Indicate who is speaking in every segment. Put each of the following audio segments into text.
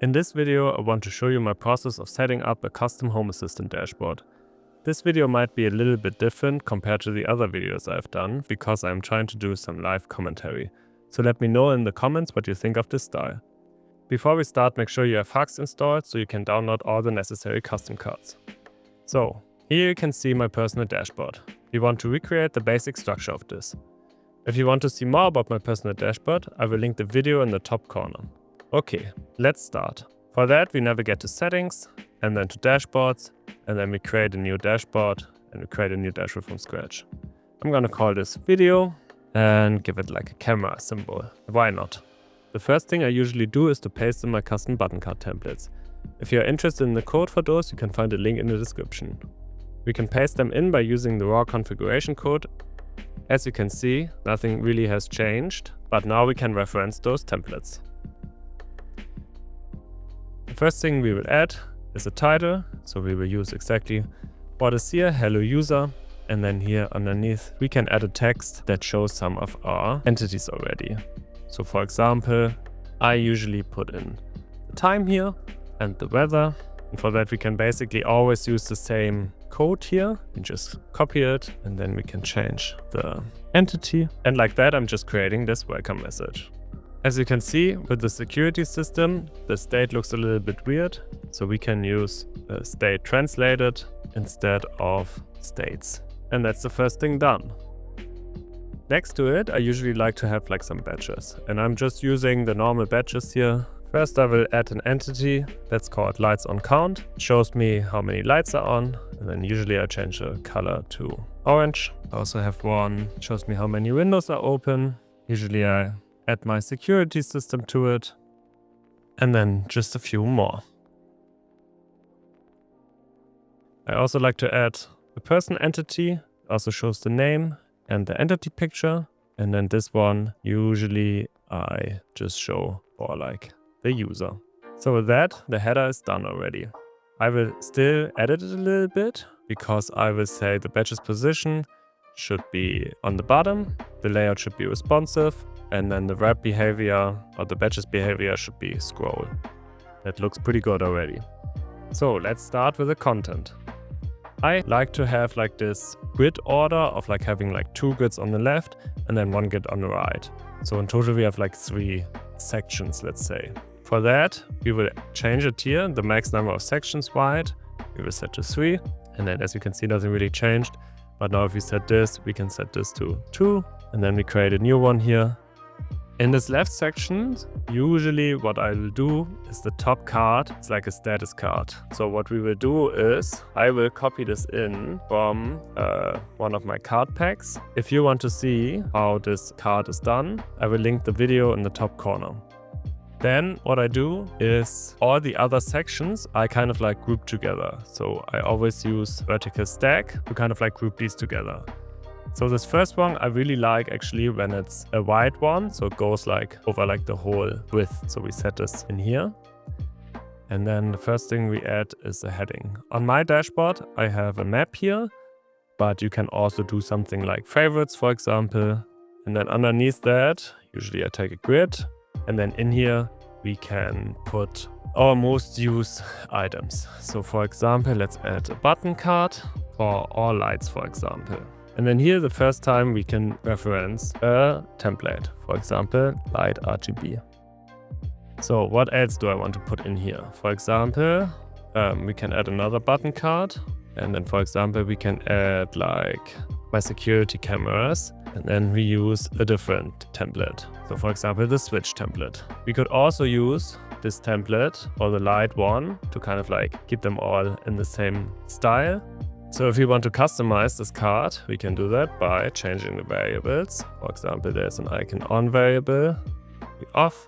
Speaker 1: In this video, I want to show you my process of setting up a custom Home Assistant dashboard. This video might be a little bit different compared to the other videos I've done because I'm trying to do some live commentary. So let me know in the comments what you think of this style. Before we start, make sure you have Hux installed so you can download all the necessary custom cards. So, here you can see my personal dashboard. We want to recreate the basic structure of this. If you want to see more about my personal dashboard, I will link the video in the top corner. Okay, let's start. For that, we navigate to Settings, and then to Dashboards, and then we create a new dashboard, and we create a new dashboard from scratch. I'm gonna call this Video, and give it like a camera symbol. Why not? The first thing I usually do is to paste in my custom button card templates. If you're interested in the code for those, you can find a link in the description. We can paste them in by using the raw configuration code. As you can see, nothing really has changed, but now we can reference those templates. The first thing we will add is a title, so we will use exactly what is here, hello user, and then here underneath we can add a text that shows some of our entities already. So for example, I usually put in the time here and the weather, and for that we can basically always use the same code here and just copy it, and then we can change the entity, and like that I'm just creating this welcome message. As you can see, with the security system, the state looks a little bit weird, so we can use state translated instead of states. And that's the first thing done. Next to it, I usually like to have like some badges, and I'm just using the normal badges here. First, I will add an entity that's called lights on count. It shows me how many lights are on, and then usually I change the color to orange. I also have one, shows me how many windows are open. Usually I add my security system to it, and then just a few more. I also like to add a person entity, also shows the name and the entity picture, and then this one usually I just show for like the user. So with that, the header is done already. I will still edit it a little bit because I will say the badge's position should be on the bottom, the layout should be responsive, and then the wrap behavior or the badge's behavior should be scroll. That looks pretty good already. So let's start with the content. I like to have like this grid order of like having like 2 grids on the left and then 1 grid on the right. So in total we have like 3 sections, let's say. For that, we will change it here, the max number of sections wide. We will set to 3, and then as you can see, nothing really changed. But now if we set this, we can set this to 2, and then we create a new one here. In this left section, usually what I will do is the top card, it's like a status card. So what we will do is, I will copy this in from one of my card packs. If you want to see how this card is done, I will link the video in the top corner. Then what I do is all the other sections I kind of like group together. So I always use vertical stack to kind of like group these together. So this first one I really like actually when it's a wide one, so it goes like over like the whole width. So we set this in here. And then the first thing we add is a heading. On my dashboard I have a map here, but you can also do something like favorites, for example. And then underneath that, usually I take a grid, and then in here we can put our most used items. So for example, let's add a button card for all lights, for example. And then here, the first time we can reference a template, for example, light RGB. So what else do I want to put in here? For example, we can add another button card. And then, for example, we can add like my security cameras. And then we use a different template. So for example, the switch template. We could also use this template or the light one to kind of like keep them all in the same style. So if we want to customize this card, we can do that by changing the variables. For example, there's an icon on variable, be off,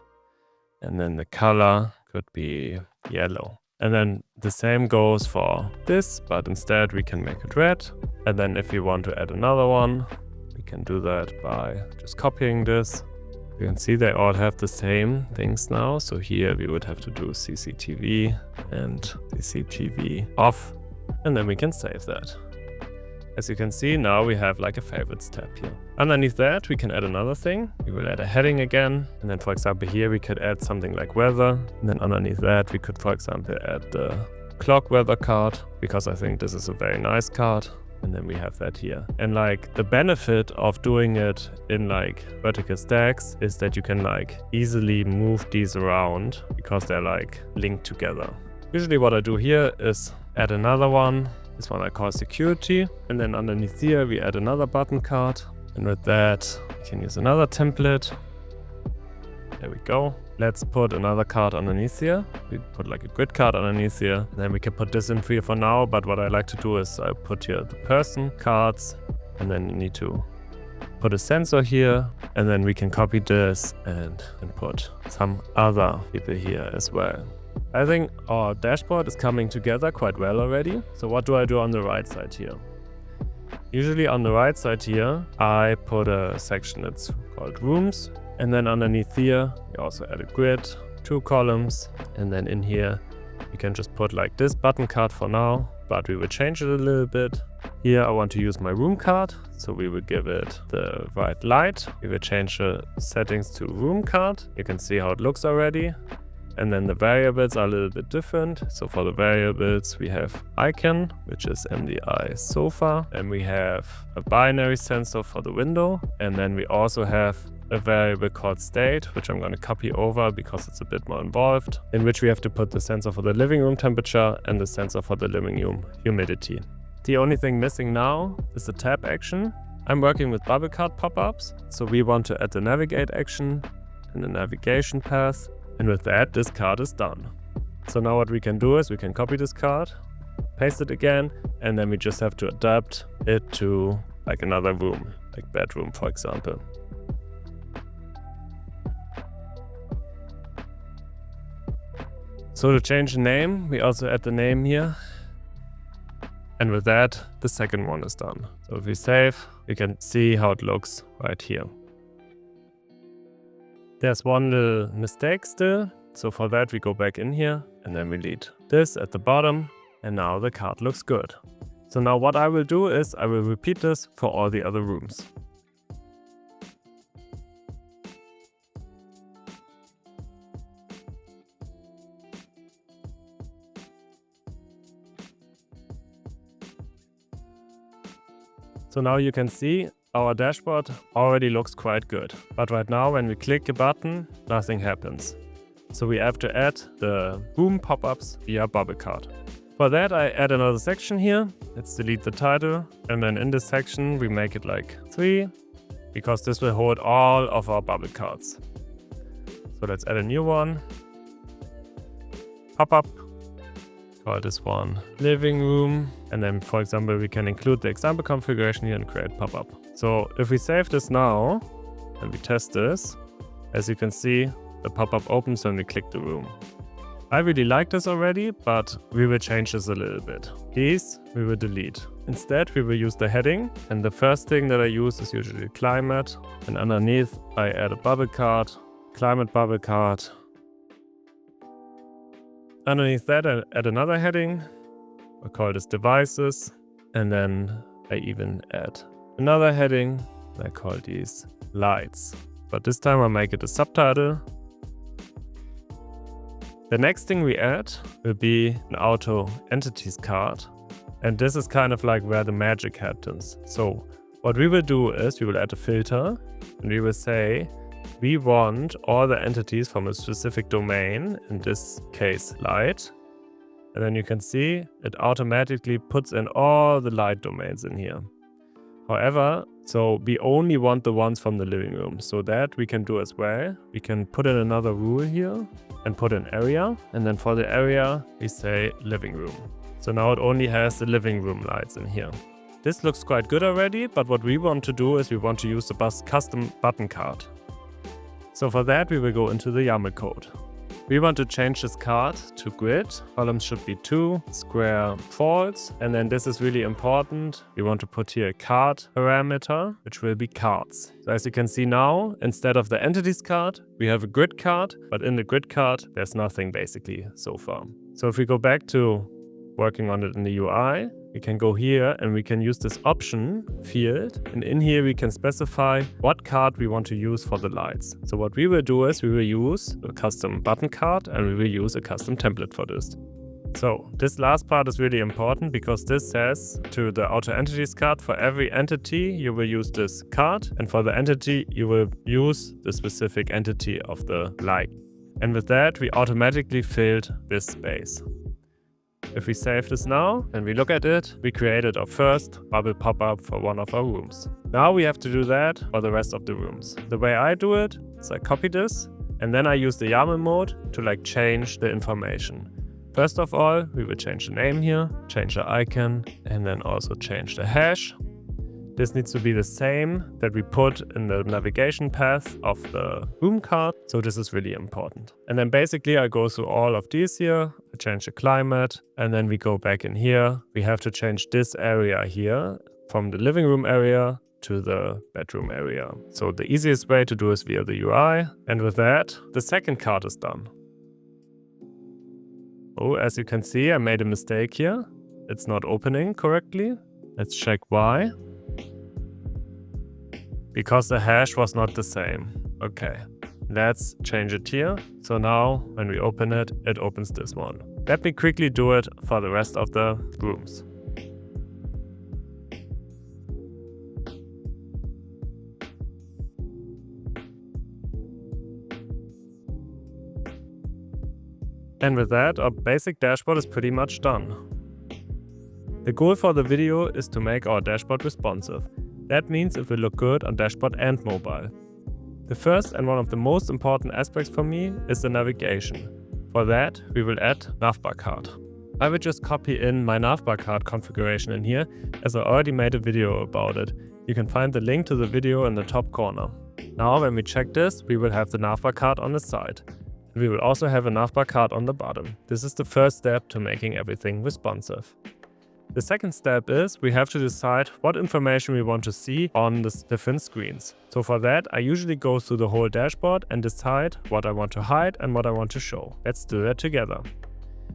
Speaker 1: and then the color could be yellow. And then the same goes for this, but instead we can make it red. And then if we want to add another one, we can do that by just copying this. You can see they all have the same things now. So here we would have to do CCTV and CCTV off. And then we can save that. As you can see, now we have like a favorites tab here. Underneath that, we can add another thing. We will add a heading again. And then, for example, here we could add something like weather. And then underneath that, we could, for example, add the clock weather card, because I think this is a very nice card. And then we have that here. And like the benefit of doing it in like vertical stacks is that you can like easily move these around because they're like linked together. Usually what I do here is add another one. This one I call security. And then underneath here, we add another button card. And with that, we can use another template. There we go. Let's put another card underneath here. We put like a grid card underneath here. And then we can put this in here for now. But what I like to do is I put here the person cards. And then you need to put a sensor here. And then we can copy this and put some other people here as well. I think our dashboard is coming together quite well already. So what do I do on the right side here? Usually on the right side here, I put a section that's called rooms. And then underneath here, we also add a grid, 2 columns. And then in here, you can just put like this button card for now, but we will change it a little bit. Here I want to use my room card. So we will give it the right light. We will change the settings to room card. You can see how it looks already. And then the variables are a little bit different. So for the variables, we have icon, which is MDI sofa. And we have a binary sensor for the window. And then we also have a variable called state, which I'm going to copy over because it's a bit more involved, in which we have to put the sensor for the living room temperature and the sensor for the living room humidity. The only thing missing now is the tab action. I'm working with bubble card pop-ups. So we want to add the navigate action and the navigation path. And with that, this card is done. So now what we can do is we can copy this card, paste it again, and then we just have to adapt it to like another room, like bedroom, for example. So to change the name, we also add the name here. And with that, the second one is done. So if we save, we can see how it looks right here. There's one little mistake still. So for that, we go back in here and then we delete this at the bottom. And now the card looks good. So now what I will do is I will repeat this for all the other rooms. So now you can see our dashboard already looks quite good. But right now when we click a button, nothing happens. So we have to add the room pop-ups via bubble card. For that I add another section here. Let's delete the title. And then in this section we make it like 3, because this will hold all of our bubble cards. So let's add a new one. Pop-up. Call this one living room. And then, for example, we can include the example configuration here and create pop-up. So if we save this now and we test this, as you can see, the pop-up opens when we click the room. I really like this already, but we will change this a little bit. These we will delete. Instead, we will use the heading. And the first thing that I use is usually climate. And underneath, I add a bubble card, climate bubble card. Underneath that, I add another heading. I call this devices. And then I even add another heading. I call these lights. But this time I make it a subtitle. The next thing we add will be an auto entities card. And this is kind of like where the magic happens. So what we will do is we will add a filter and we will say, we want all the entities from a specific domain, in this case light. And then you can see it automatically puts in all the light domains in here. However, so we only want the ones from the living room. So that we can do as well. We can put in another rule here and put an area. And then for the area, we say living room. So now it only has the living room lights in here. This looks quite good already, but what we want to do is we want to use the custom button card. So for that, we will go into the YAML code. We want to change this card to grid. Columns should be 2, square false. And then this is really important. We want to put here a card parameter, which will be cards. So as you can see now, instead of the entities card, we have a grid card. But in the grid card, there's nothing basically so far. So if we go back to working on it in the UI, we can go here and we can use this option field, and in here we can specify what card we want to use for the lights. So what we will do is we will use a custom button card and we will use a custom template for this. So this last part is really important because this says to the auto entities card, for every entity you will use this card, and for the entity you will use the specific entity of the light. And with that we automatically filled this space. If we save this now and we look at it, we created our first bubble pop-up for one of our rooms. Now we have to do that for the rest of the rooms. The way I do it is I copy this and then I use the YAML mode to change the information. First of all, we will change the name here, change the icon, and then also change the hash. This needs to be the same that we put in the navigation path of the room card, so this is really important. And then basically I go through all of these here, I change the climate, and then we go back in here. We have to change this area here from the living room area to the bedroom area. So the easiest way to do is via the UI, and with that, the second card is done. Oh, as you can see, I made a mistake here. It's not opening correctly. Let's check why. Because the hash was not the same. Okay, let's change it here. So now when we open it, it opens this one. Let me quickly do it for the rest of the rooms. And with that, our basic dashboard is pretty much done. The goal for the video is to make our dashboard responsive. That means it will look good on dashboard and mobile. The first and one of the most important aspects for me is the navigation. For that, we will add navbar card. I will just copy in my navbar card configuration in here, as I already made a video about it. You can find the link to the video in the top corner. Now when we check this, we will have the navbar card on the side. We will also have a navbar card on the bottom. This is the first step to making everything responsive. The second step is we have to decide what information we want to see on the different screens. So for that, I usually go through the whole dashboard and decide what I want to hide and what I want to show. Let's do that together.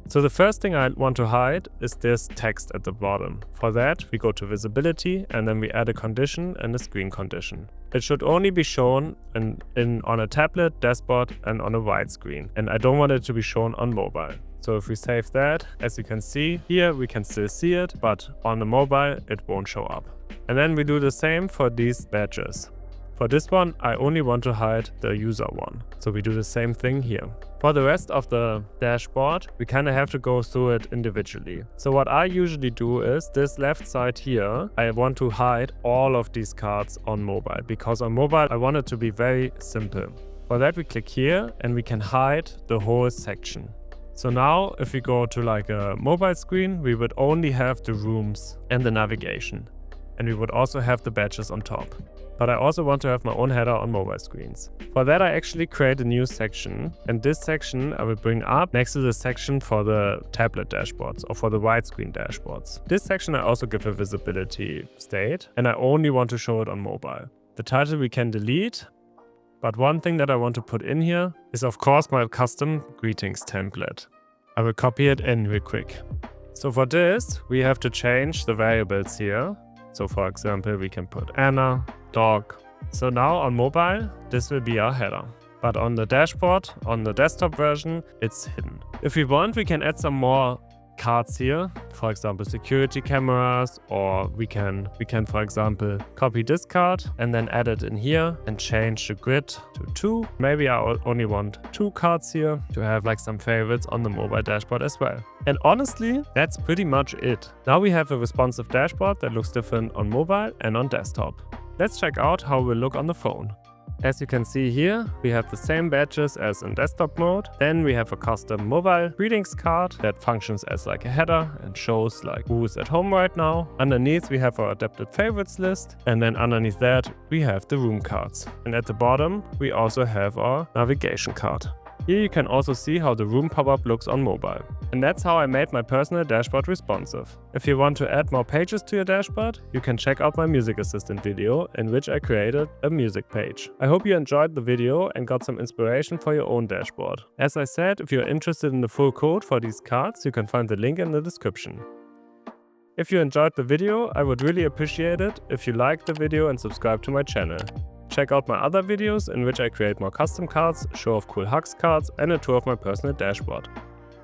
Speaker 1: So the first thing I want to hide is this text at the bottom. For that, we go to visibility and then we add a condition and a screen condition. It should only be shown on a tablet, dashboard and on a wide screen. And I don't want it to be shown on mobile. So if we save that, as you can see here, we can still see it, but on the mobile, it won't show up. And then we do the same for these badges. For this one, I only want to hide the user one. So we do the same thing here. For the rest of the dashboard, we kind of have to go through it individually. So what I usually do is this left side here, I want to hide all of these cards on mobile, because on mobile, I want it to be very simple. For that, we click here and we can hide the whole section. So now if we go to a mobile screen, we would only have the rooms and the navigation. And we would also have the badges on top. But I also want to have my own header on mobile screens. For that I actually create a new section, and this section I will bring up next to the section for the tablet dashboards or for the widescreen dashboards. This section I also give a visibility state, and I only want to show it on mobile. The title we can delete. But one thing that I want to put in here is of course my custom greetings template. I will copy it in real quick. So for this, we have to change the variables here. So for example, we can put Anna, dog. So now on mobile, this will be our header. But on the dashboard, on the desktop version, it's hidden. If we want, we can add some more cards here, for example security cameras, or we can for example copy this card and then add it in here and change the grid to 2. Maybe I only want 2 cards here to have some favorites on the mobile dashboard as well. And honestly, that's pretty much it. Now we have a responsive dashboard that looks different on mobile and on desktop. Let's check out how it will look on the phone. As you can see here, we have the same badges as in desktop mode. Then we have a custom mobile greetings card that functions as a header and shows who's at home right now. Underneath we have our adapted favorites list, and then underneath that we have the room cards. And at the bottom we also have our navigation card. Here you can also see how the room pop-up looks on mobile. And that's how I made my personal dashboard responsive. If you want to add more pages to your dashboard, you can check out my music assistant video in which I created a music page. I hope you enjoyed the video and got some inspiration for your own dashboard. As I said, if you're interested in the full code for these cards, you can find the link in the description. If you enjoyed the video, I would really appreciate it if you liked the video and subscribe to my channel. Check out my other videos in which I create more custom cards, show off cool Hugs cards and a tour of my personal dashboard.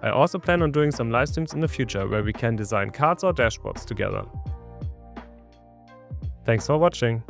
Speaker 1: I also plan on doing some live streams in the future where we can design cards or dashboards together. Thanks for watching.